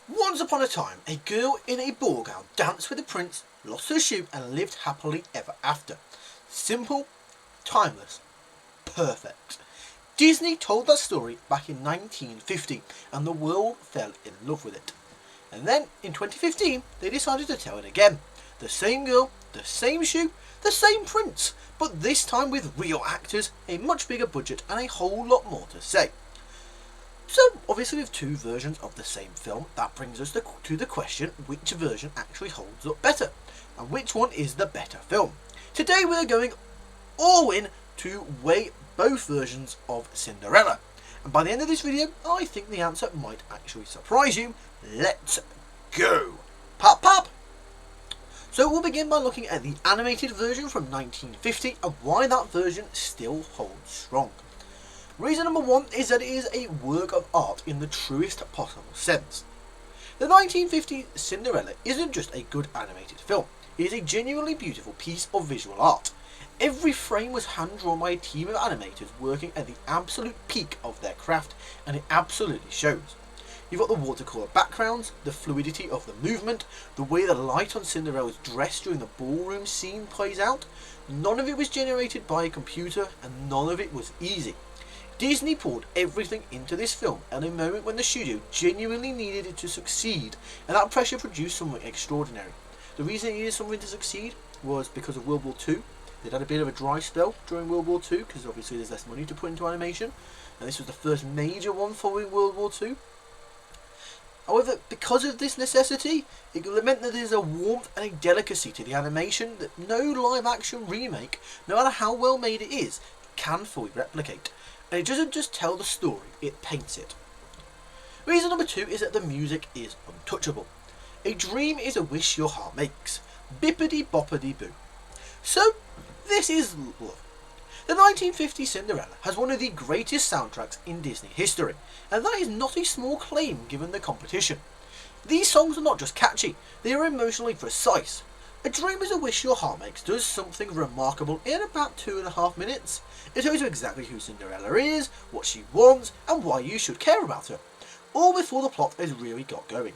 Once upon a time, a girl in a ball gown danced with a prince, lost her shoe, and lived happily ever after. Simple, timeless, perfect. Disney told that story back in 1950, and the world fell in love with it. And then, in 2015, they decided to tell it again. The same girl, the same shoe, the same prince, but this time with real actors, a much bigger budget, and a whole lot more to say. So, obviously with two versions of the same film, that brings us to the question, which version actually holds up better? And which one is the better film? Today we're going all in to weigh both versions of Cinderella. And by the end of this video, I think the answer might actually surprise you. Let's go! Pop pop! So we'll begin by looking at the animated version from 1950 and why that version still holds strong. Reason number one is that it is a work of art in the truest possible sense. The 1950 Cinderella isn't just a good animated film, it is a genuinely beautiful piece of visual art. Every frame was hand-drawn by a team of animators working at the absolute peak of their craft, and it absolutely shows. You've got the watercolour backgrounds, the fluidity of the movement, the way the light on Cinderella's dress during the ballroom scene plays out. None of it was generated by a computer, and none of it was easy. Disney poured everything into this film at a moment when the studio genuinely needed it to succeed, and that pressure produced something extraordinary. The reason it needed something to succeed was because of World War II. They'd had a bit of a dry spell during World War II because obviously there's less money to put into animation, and this was the first major one following World War II. However, because of this necessity, it meant that there's a warmth and a delicacy to the animation that no live action remake, no matter how well made it is, can fully replicate. And it doesn't just tell the story, it paints it. Reason number two is that the music is untouchable. A dream is a wish your heart makes. Bippity boppity boo. So, this is love. The 1950 Cinderella has one of the greatest soundtracks in Disney history, and that is not a small claim given the competition. These songs are not just catchy, they are emotionally precise. A Dream is a Wish Your Heart Makes does something remarkable in about 2.5 minutes. It tells you exactly who Cinderella is, what she wants, and why you should care about her, all before the plot has really got going.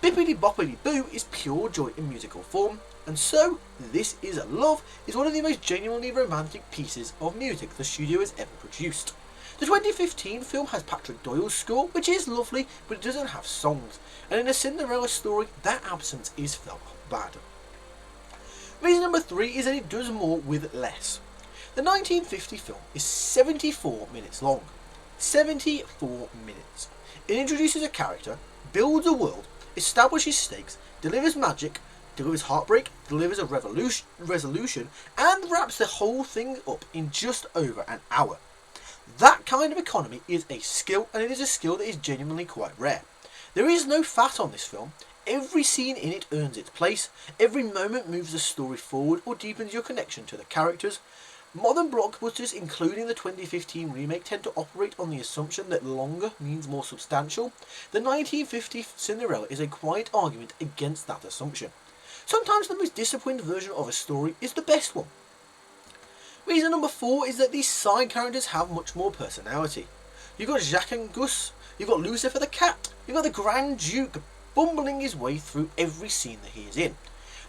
Bippity Boppity Boo is pure joy in musical form, and so, This Is Love is one of the most genuinely romantic pieces of music the studio has ever produced. The 2015 film has Patrick Doyle's score, which is lovely, but it doesn't have songs, and in a Cinderella story, that absence is felt bad. Reason number three is that it does more with less. The 1950 film is 74 minutes long. 74 minutes. It introduces a character, builds a world, establishes stakes, delivers magic, delivers heartbreak, delivers a resolution, and wraps the whole thing up in just over an hour. That kind of economy is a skill, and it is a skill that is genuinely quite rare. There is no fat on this film. Every scene in it earns its place, every moment moves the story forward or deepens your connection to the characters. Modern blockbusters, including the 2015 remake, tend to operate on the assumption that longer means more substantial. The 1950 Cinderella is a quiet argument against that assumption. Sometimes the most disciplined version of a story is the best one. Reason number four is that these side characters have much more personality. You've got Jacques and Gus, you've got Lucifer the cat, you've got the Grand Duke bumbling his way through every scene that he is in.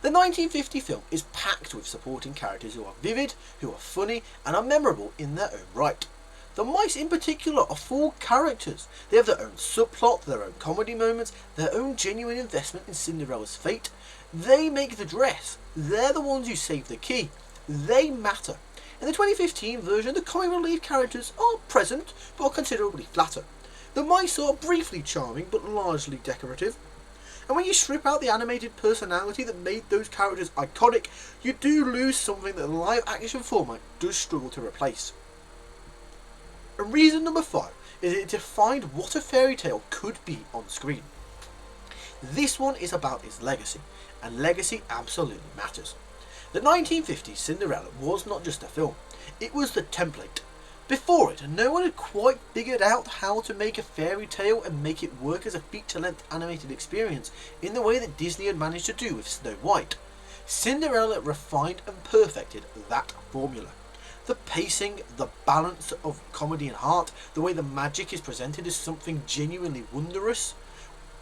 The 1950 film is packed with supporting characters who are vivid, who are funny, and are memorable in their own right. The mice in particular are full characters. They have their own subplot, their own comedy moments, their own genuine investment in Cinderella's fate. They make the dress. They're the ones who save the key. They matter. In the 2015 version, the comic relief characters are present, but are considerably flatter. The mice are briefly charming, but largely decorative. And when you strip out the animated personality that made those characters iconic, you do lose something that the live action format does struggle to replace. And reason number five is it defined what a fairy tale could be on screen. This one is about its legacy, and legacy absolutely matters. The 1950s Cinderella was not just a film, it was the template. Before it, no one had quite figured out how to make a fairy tale and make it work as a feature-length animated experience in the way that Disney had managed to do with Snow White. Cinderella refined and perfected that formula. The pacing, the balance of comedy and heart, the way the magic is presented as something genuinely wondrous,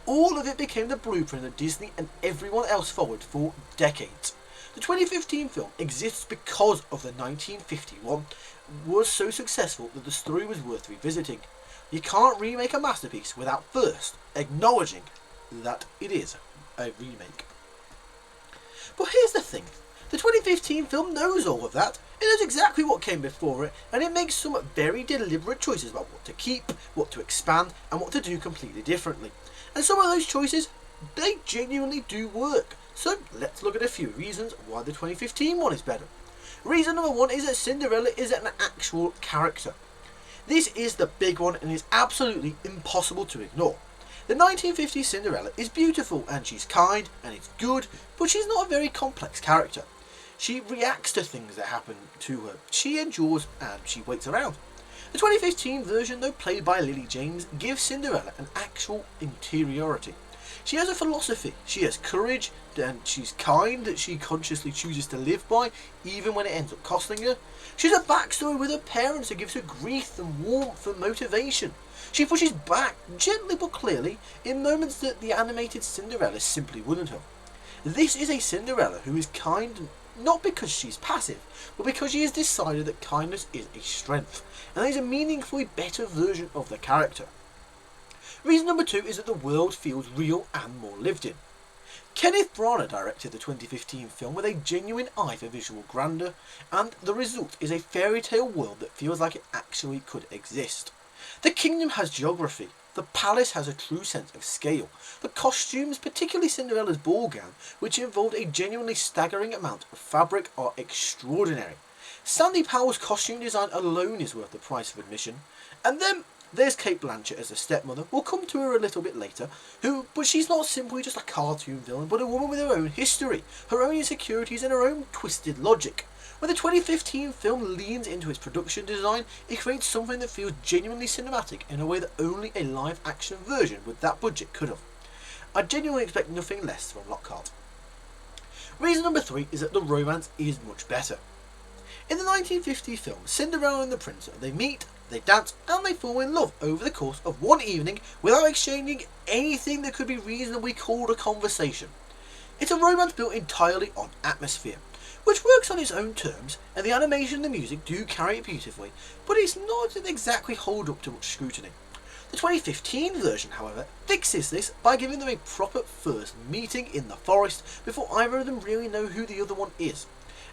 all of it became the blueprint that Disney and everyone else followed for decades. The 2015 film exists because of the 1951 was so successful that the story was worth revisiting. You can't remake a masterpiece without first acknowledging that it is a remake. But here's the thing, the 2015 film knows all of that, it knows exactly what came before it, and it makes some very deliberate choices about what to keep, what to expand, and what to do completely differently. And some of those choices, they genuinely do work. So let's look at a few reasons why the 2015 one is better. Reason number one is that Cinderella is an actual character. This is the big one and is absolutely impossible to ignore. The 1950s Cinderella is beautiful and she's kind and it's good, but she's not a very complex character. She reacts to things that happen to her, she endures and she waits around. The 2015 version, though played by Lily James, gives Cinderella an actual interiority. She has a philosophy, she has courage, and she's kind that she consciously chooses to live by, even when it ends up costing her. She's a backstory with her parents that gives her grief and warmth and motivation. She pushes back, gently but clearly, in moments that the animated Cinderella simply wouldn't have. This is a Cinderella who is kind not because she's passive, but because she has decided that kindness is a strength, and that is a meaningfully better version of the character. Reason number two is that the world feels real and more lived in. Kenneth Branagh directed the 2015 film with a genuine eye for visual grandeur, and the result is a fairy tale world that feels like it actually could exist. The kingdom has geography, the palace has a true sense of scale, the costumes, particularly Cinderella's ball gown, which involved a genuinely staggering amount of fabric, are extraordinary. Sandy Powell's costume design alone is worth the price of admission, and then there's Cate Blanchett as the stepmother. We'll come to her a little bit later, but she's not simply just a cartoon villain, but a woman with her own history, her own insecurities and her own twisted logic. When the 2015 film leans into its production design, it creates something that feels genuinely cinematic in a way that only a live action version with that budget could have. I genuinely expect nothing less from Lockhart. Reason number three is that the romance is much better. In the 1950 film Cinderella and the Prince, they meet, they dance and they fall in love over the course of one evening without exchanging anything that could be reasonably called a conversation. It's a romance built entirely on atmosphere, which works on its own terms, and the animation and the music do carry it beautifully, but it's not exactly hold up to much scrutiny. The 2015 version, however, fixes this by giving them a proper first meeting in the forest before either of them really know who the other one is.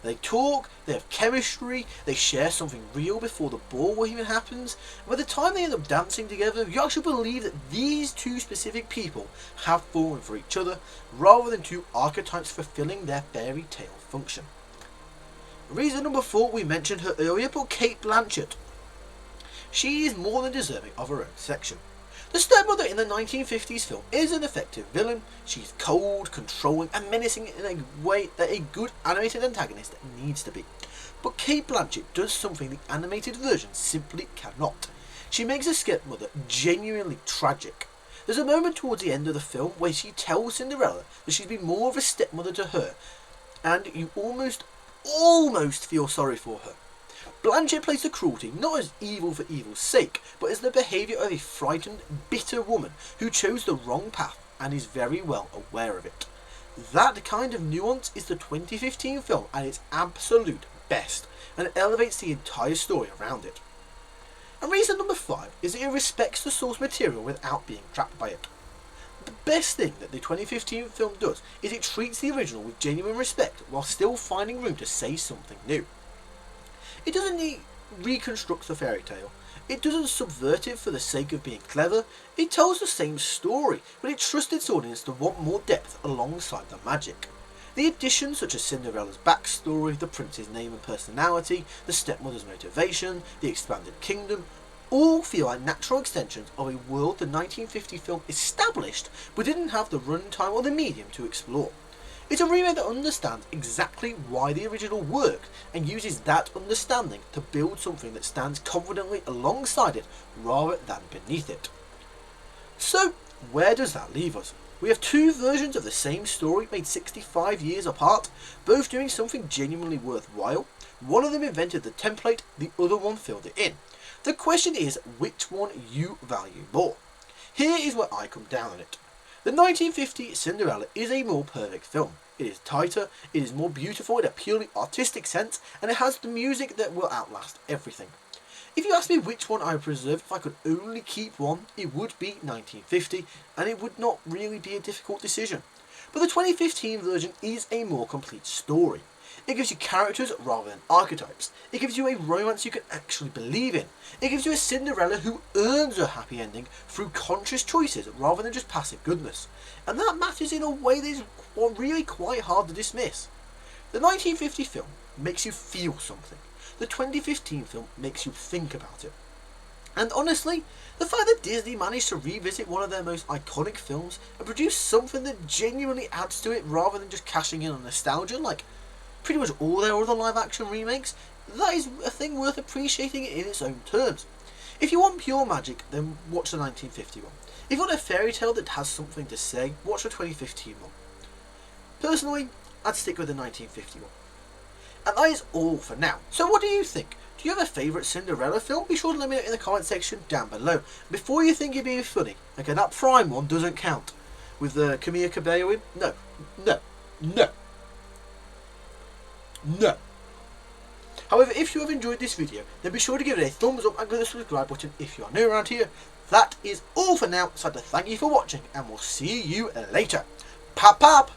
They talk, they have chemistry, they share something real before the ball even happens, and by the time they end up dancing together, you actually believe that these two specific people have fallen for each other, rather than two archetypes fulfilling their fairy tale function. Reason number four, we mentioned her earlier, but Cate Blanchett. She is more than deserving of her own section. The stepmother in the 1950s film is an effective villain. She's cold, controlling and menacing in a way that a good animated antagonist needs to be. But Cate Blanchett does something the animated version simply cannot. She makes the stepmother genuinely tragic. There's a moment towards the end of the film where she tells Cinderella that she's been more of a stepmother to her, and you almost feel sorry for her. Blanchett plays the cruelty not as evil for evil's sake, but as the behaviour of a frightened, bitter woman who chose the wrong path and is very well aware of it. That kind of nuance is the 2015 film at its absolute best, and it elevates the entire story around it. And reason number five is that it respects the source material without being trapped by it. The best thing that the 2015 film does is it treats the original with genuine respect while still finding room to say something new. It doesn't reconstruct the fairy tale. It doesn't subvert it for the sake of being clever. It tells the same story, but it trusts its audience to want more depth alongside the magic. The additions such as Cinderella's backstory, the prince's name and personality, the stepmother's motivation, the expanded kingdom, all feel like natural extensions of a world the 1950 film established but didn't have the runtime or the medium to explore. It's a remake that understands exactly why the original worked and uses that understanding to build something that stands confidently alongside it rather than beneath it. So, where does that leave us? We have two versions of the same story made 65 years apart, both doing something genuinely worthwhile. One of them invented the template, the other one filled it in. The question is which one you value more. Here is where I come down on it. The 1950 Cinderella is a more perfect film. It is tighter, it is more beautiful in a purely artistic sense, and it has the music that will outlast everything. If you ask me which one I would preserve if I could only keep one, it would be 1950, and it would not really be a difficult decision. But the 2015 version is a more complete story. It gives you characters rather than archetypes. It gives you a romance you can actually believe in. It gives you a Cinderella who earns a happy ending through conscious choices rather than just passive goodness. And that matters in a way that is really quite hard to dismiss. The 1950 film makes you feel something. The 2015 film makes you think about it. And honestly, the fact that Disney managed to revisit one of their most iconic films and produce something that genuinely adds to it rather than just cashing in on nostalgia like pretty much all their other live action remakes, that is a thing worth appreciating in its own terms. If you want pure magic, then watch the 1950 one. If you want a fairy tale that has something to say, watch the 2015 one. Personally, I'd stick with the 1950 one. And that is all for now. So what do you think? Do you have a favourite Cinderella film? Be sure to let me know in the comment section down below. Before you think you're being funny, okay, that Prime one doesn't count. With the Camilla Cabello in? No. However, if you have enjoyed this video, then be sure to give it a thumbs up and click the subscribe button if you are new around here. That is all for now, so I'd like to thank you for watching, and we'll see you later. Pop pop!